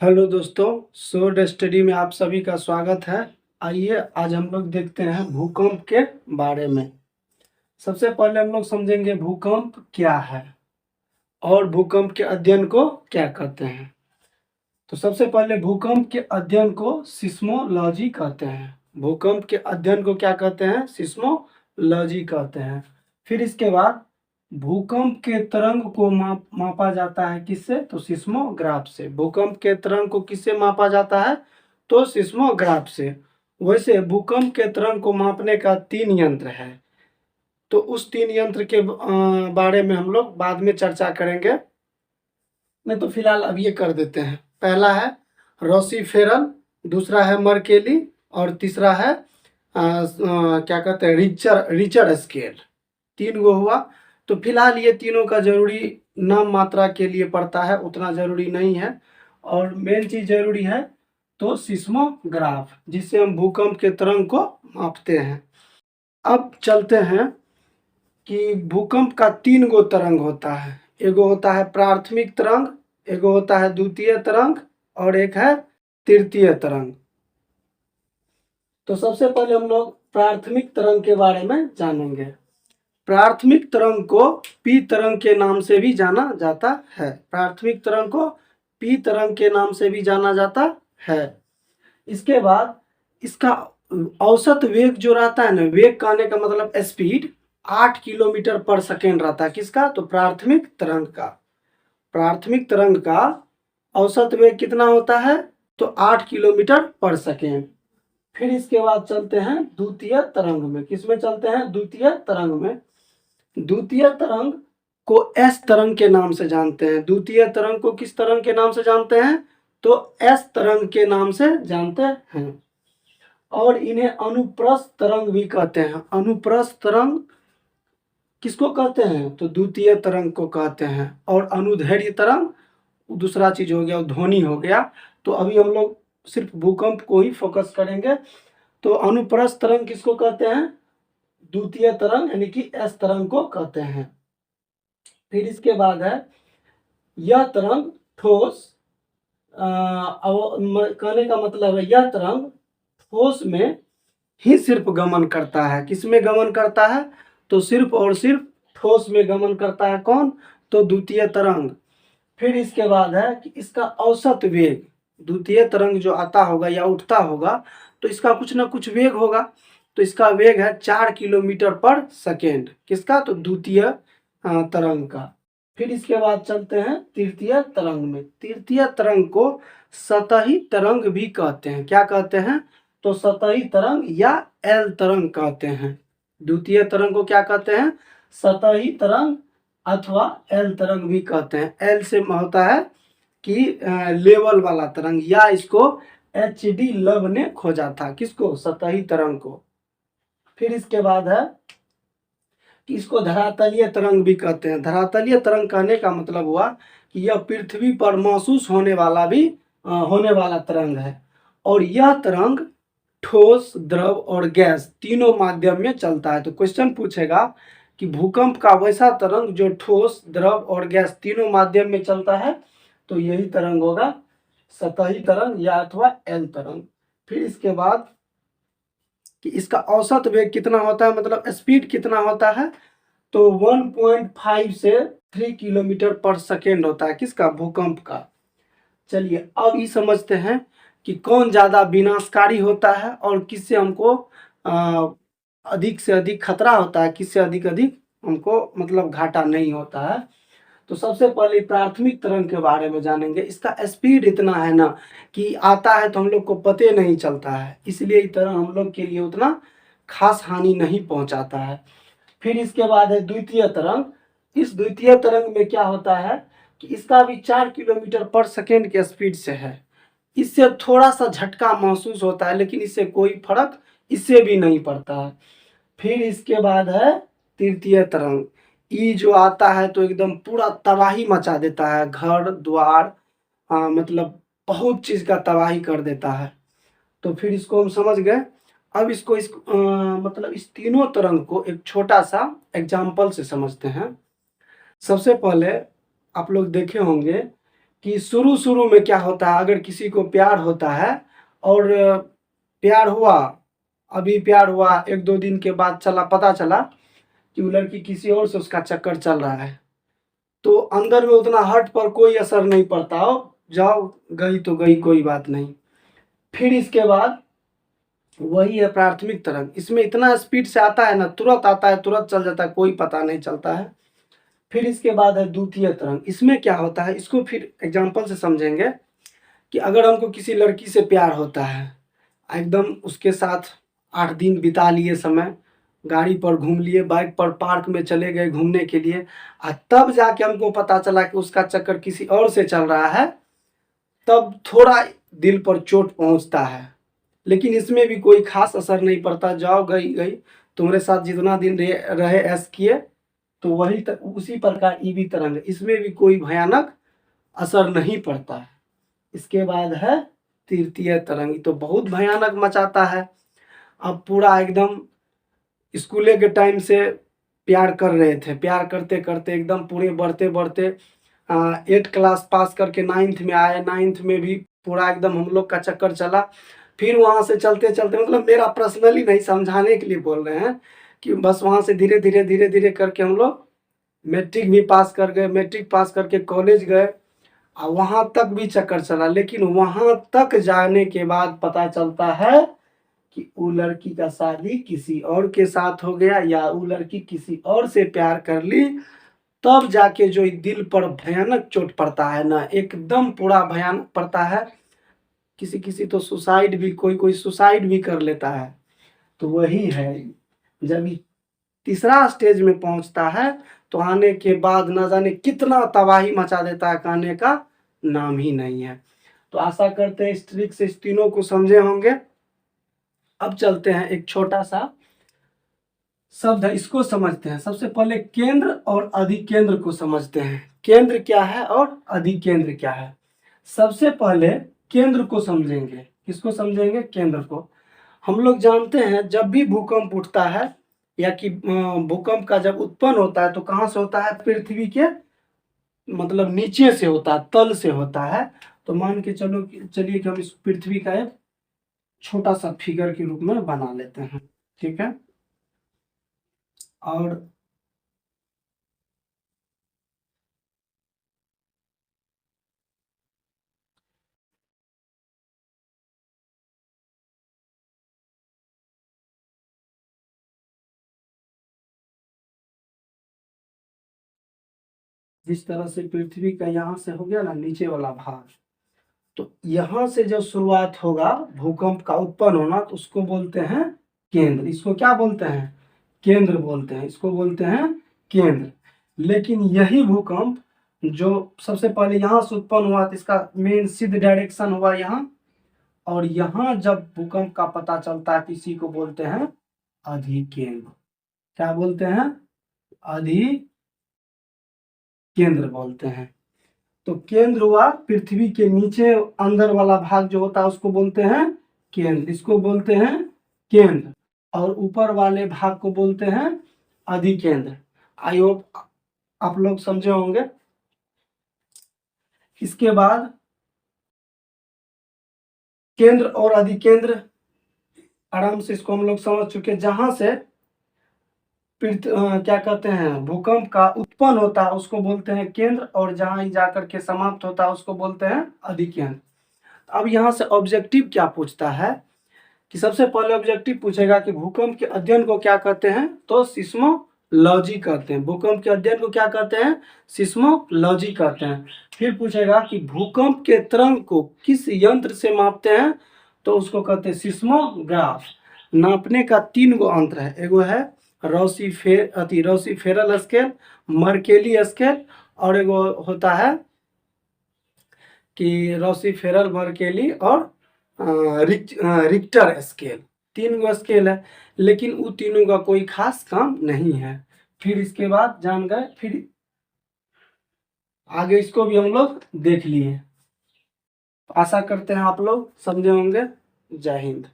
Hello दोस्तों, सोड study में आप सभी का स्वागत है। आइए आज हम लोग देखते हैं भूकंप के बारे में। सबसे पहले हम लोग समझेंगे भूकंप क्या है और भूकंप के अध्ययन को क्या कहते हैं। तो सबसे पहले भूकंप के अध्ययन को सिस्मोलॉजी कहते हैं। भूकंप के अध्ययन को क्या कहते हैं? सिस्मोलॉजी कहते हैं। फिर इसके बाद भूकंप के तरंग को मापा जाता है किससे? तो सिस्मोग्राफ से। भूकंप के तरंग को किससे मापा जाता है? तो सिस्मोग्राफ से। वैसे भूकंप के तरंग को मापने का 3 यंत्र है, तो उस 3 यंत्र के बारे में हम लोग बाद में चर्चा करेंगे। नहीं तो फिलहाल अब ये कर देते हैं। पहला है रोसीफेरल, दूसरा है मर्केली और तीसरा है क्या कहते हैं, रिचर्ड स्केल। 3 गो हुआ। तो फिलहाल ये तीनों का जरूरी नाम मात्रा के लिए पड़ता है, उतना जरूरी नहीं है। और मेन चीज जरूरी है तो सिस्मोग्राफ, जिससे हम भूकंप के तरंग को मापते हैं। अब चलते हैं कि भूकंप का 3 गो तरंग होता है। एगो होता है प्राथमिक तरंग, एगो होता है द्वितीय तरंग और एक है तृतीय तरंग। तो सबसे पहले हम लोग प्राथमिक तरंग के बारे में जानेंगे। प्राथमिक तरंग को पी तरंग के नाम से भी जाना जाता है। प्राथमिक तरंग को पी तरंग के नाम से भी जाना जाता है। इसके बाद इसका औसत वेग जो रहता है ना, वेग कहने का मतलब स्पीड 8 किलोमीटर पर सेकेंड रहता है। किसका? तो प्राथमिक तरंग का। प्राथमिक तरंग का औसत वेग कितना होता है? तो 8 किलोमीटर पर सेकेंड। फिर इसके बाद चलते हैं द्वितीय तरंग में। किसमें चलते हैं? द्वितीय तरंग में। द्वितीय तरंग को एस तरंग के नाम से जानते हैं। द्वितीय तरंग को किस तरंग के नाम से जानते हैं? तो एस तरंग के नाम से जानते हैं। और इन्हें अनुप्रस्थ तरंग भी कहते हैं। अनुप्रस्थ तरंग किसको कहते हैं? तो द्वितीय तरंग को कहते हैं। और अनुदैर्ध्य तरंग दूसरा चीज हो गया, ध्वनि हो गया। तो अभी हम लोग सिर्फ भूकंप को ही फोकस करेंगे। तो अनुप्रस्थ तरंग किसको कहते हैं? द्वितीय तरंग यानी कि एस तरंग को कहते हैं। फिर इसके बाद है यह तरंग ठोस, कहने का मतलब है यह तरंग ठोस में ही सिर्फ गमन करता है। किसमें गमन करता है? तो सिर्फ और सिर्फ ठोस में गमन करता है। कौन? तो द्वितीय तरंग। फिर इसके बाद है कि इसका औसत वेग, द्वितीय तरंग जो आता होगा या उठता होगा तो इसका कुछ ना कुछ वेग होगा। तो इसका वेग है 4 किलोमीटर पर सेकेंड। किसका? तो द्वितीय तरंग का। फिर इसके बाद चलते हैं तृतीय तरंग में। तृतीय तरंग को सतही तरंग भी कहते हैं। क्या कहते हैं? तो सतही तरंग या एल तरंग कहते हैं। द्वितीय तरंग को क्या कहते हैं? सतही तरंग अथवा एल तरंग भी कहते हैं। एल से होता है कि लेवल वाला तरंग, या इसको HD लव ने खोजा था। किसको? सतही तरंग को। फिर इसके बाद है कि इसको धरातलीय तरंग भी कहते हैं। धरातलीय तरंग कहने का मतलब हुआ कि यह पृथ्वी पर महसूस होने वाला तरंग है। और यह तरंग ठोस, द्रव और गैस तीनों माध्यम में चलता है। तो क्वेश्चन पूछेगा कि भूकंप का वैसा तरंग जो ठोस, द्रव और गैस तीनों माध्यम में चलता है, तो यही तरंग होगा सतही तरंग या अथवा एल तरंग। फिर इसके बाद कि इसका औसत वेग कितना होता है, मतलब स्पीड कितना होता है? तो 1.5 से 3 किलोमीटर पर सेकेंड होता है। किसका? भूकंप का। चलिए अब ये समझते हैं कि कौन ज्यादा विनाशकारी होता है और किससे हमको अधिक से अधिक खतरा होता है, किससे अधिक अधिक हमको मतलब घाटा नहीं होता है। तो सबसे पहले प्राथमिक तरंग के बारे में जानेंगे। इसका स्पीड इतना है ना कि आता है तो हम लोग को पते नहीं चलता है, इसलिए इस तरह हम लोग के लिए उतना खास हानि नहीं पहुंचाता है। फिर इसके बाद है द्वितीय तरंग। इस द्वितीय तरंग में क्या होता है कि इसका भी 4 किलोमीटर पर सेकेंड के स्पीड से है। इससे थोड़ा सा झटका महसूस होता है, लेकिन इससे कोई फर्क इससे भी नहीं पड़ता है। फिर इसके बाद है तृतीय तरंग। ये जो आता है तो एकदम पूरा तबाही मचा देता है, घर द्वार मतलब बहुत चीज का तबाही कर देता है। तो फिर इसको हम समझ गए। अब इसको मतलब इस तीनों तरंग को एक छोटा सा एग्जाम्पल से समझते हैं। सबसे पहले आप लोग देखे होंगे कि शुरू शुरू में क्या होता है, अगर किसी को प्यार होता है और प्यार हुआ, अभी प्यार हुआ, 1-2 दिन के बाद पता चला कि वो लड़की किसी और से उसका चक्कर चल रहा है, तो अंदर में उतना हर्ट पर कोई असर नहीं पड़ता हो, जाओ गई तो गई, कोई बात नहीं। फिर इसके बाद वही है प्राथमिक तरंग, इसमें इतना स्पीड से आता है ना, तुरंत आता है तुरंत चल जाता है, कोई पता नहीं चलता है। फिर इसके बाद है द्वितीय तरंग। इसमें क्या होता है, इसको फिर एग्जाम्पल से समझेंगे कि अगर हमको किसी लड़की से प्यार होता है, एकदम उसके साथ 8 दिन बिता लिए समय, गाड़ी पर घूम लिए, बाइक पर पार्क में चले गए घूमने के लिए, और तब जाके हमको पता चला कि उसका चक्कर किसी और से चल रहा है, तब थोड़ा दिल पर चोट पहुंचता है। लेकिन इसमें भी कोई खास असर नहीं पड़ता, जाओ गई गई, तुम्हारे साथ जितना दिन रहे ऐश किए, तो वही उसी प्रकार ई भी तरंग, इसमें भी कोई भयानक असर नहीं पड़ता है। इसके बाद है तृतीय तरंग, तो बहुत भयानक मचाता है। अब पूरा एकदम स्कूले के टाइम से प्यार कर रहे थे, प्यार करते करते एकदम पूरे बढ़ते बढ़ते 8 क्लास पास करके 9th में आए, 9th में भी पूरा एकदम हम लोग का चक्कर चला। फिर वहाँ से चलते चलते, मतलब मेरा पर्सनली नहीं, समझाने के लिए बोल रहे हैं कि बस वहाँ से धीरे धीरे धीरे धीरे करके हम लोग मैट्रिक भी पास कर गए, मैट्रिक पास करके कॉलेज गए, और वहाँ तक भी चक्कर चला। लेकिन वहाँ तक जाने के बाद पता चलता है कि वो लड़की का शादी किसी और के साथ हो गया, या वो लड़की किसी और से प्यार कर ली, तब जाके जो दिल पर भयानक चोट पड़ता है ना, एकदम पूरा भयानक पड़ता है। किसी किसी तो सुसाइड भी, कोई कोई सुसाइड भी कर लेता है। तो वही है, जब ये तीसरा स्टेज में पहुंचता है, तो आने के बाद न जाने कितना तबाही मचा देता है, कहने का नाम ही नहीं है। तो आशा करते हैं इस ट्रिक से इस तीनों को समझे होंगे। अब चलते हैं एक छोटा सा शब्द है, इसको समझते हैं। सबसे पहले केंद्र और अधिकेंद्र को समझते हैं। केंद्र क्या है और अधिकेंद्र क्या है। सबसे पहले केंद्र को समझेंगे। किसको समझेंगे? केंद्र को। हम लोग जानते हैं जब भी भूकंप उठता है, या कि भूकंप का जब उत्पन्न होता है, तो कहाँ से होता है? पृथ्वी के मतलब नीचे से होता है, तल से होता है। तो मान के चलिए कि हम इस पृथ्वी का एक छोटा सा फिगर के रूप में बना लेते हैं, ठीक है। और जिस तरह से पृथ्वी का यहाँ से हो गया ना नीचे वाला भाग, तो यहाँ से जब शुरुआत होगा भूकंप का उत्पन्न होना, तो उसको बोलते हैं केंद्र। इसको क्या बोलते हैं? केंद्र बोलते हैं, इसको बोलते हैं केंद्र। लेकिन यही भूकंप जो सबसे पहले यहाँ से उत्पन्न हुआ, तो इसका मेन सिद्ध डायरेक्शन हुआ यहाँ, और यहाँ जब भूकंप का पता चलता है, किसी को बोलते हैं अधिकेंद्र। क्या बोलते हैं? अधिकेंद्र बोलते हैं। तो केंद्र हुआ पृथ्वी के नीचे अंदर वाला भाग जो होता है, उसको बोलते हैं केंद्र, इसको बोलते हैं केंद्र। और ऊपर वाले भाग को बोलते हैं अधिकेंद्र। आई होप आप लोग समझे होंगे। इसके बाद केंद्र और अधिकेंद्र आराम से इसको हम लोग समझ चुके। जहां से क्या कहते हैं, भूकंप का उत्पन्न होता है उसको बोलते हैं केंद्र, और जहां ही जाकर के समाप्त होता है उसको बोलते हैं अधिकेंद्र। अब यहाँ से ऑब्जेक्टिव क्या पूछता है, कि सबसे पहले ऑब्जेक्टिव पूछेगा कि भूकंप के अध्ययन को क्या कहते हैं, तो सिस्मोलॉजी कहते हैं। भूकंप के अध्ययन को क्या कहते हैं? सिस्मोलॉजी कहते हैं। फिर पूछेगा कि भूकंप के तरंग को किस यंत्र से मापते हैं, तो उसको कहते हैं सिस्मोग्राफ। नापने का 3 गो यंत्र है, एगो है रोसीफेरल स्केल, मर्केली स्केल, और एगो होता है कि रोसीफेरल, मर्केली और रिक्टर स्केल। 3 गो स्केल है, लेकिन वो तीनों का कोई खास काम नहीं है। फिर इसके बाद जान गए, फिर आगे इसको भी हम लोग देख लिए। आशा करते हैं आप लोग समझे होंगे। जय हिंद।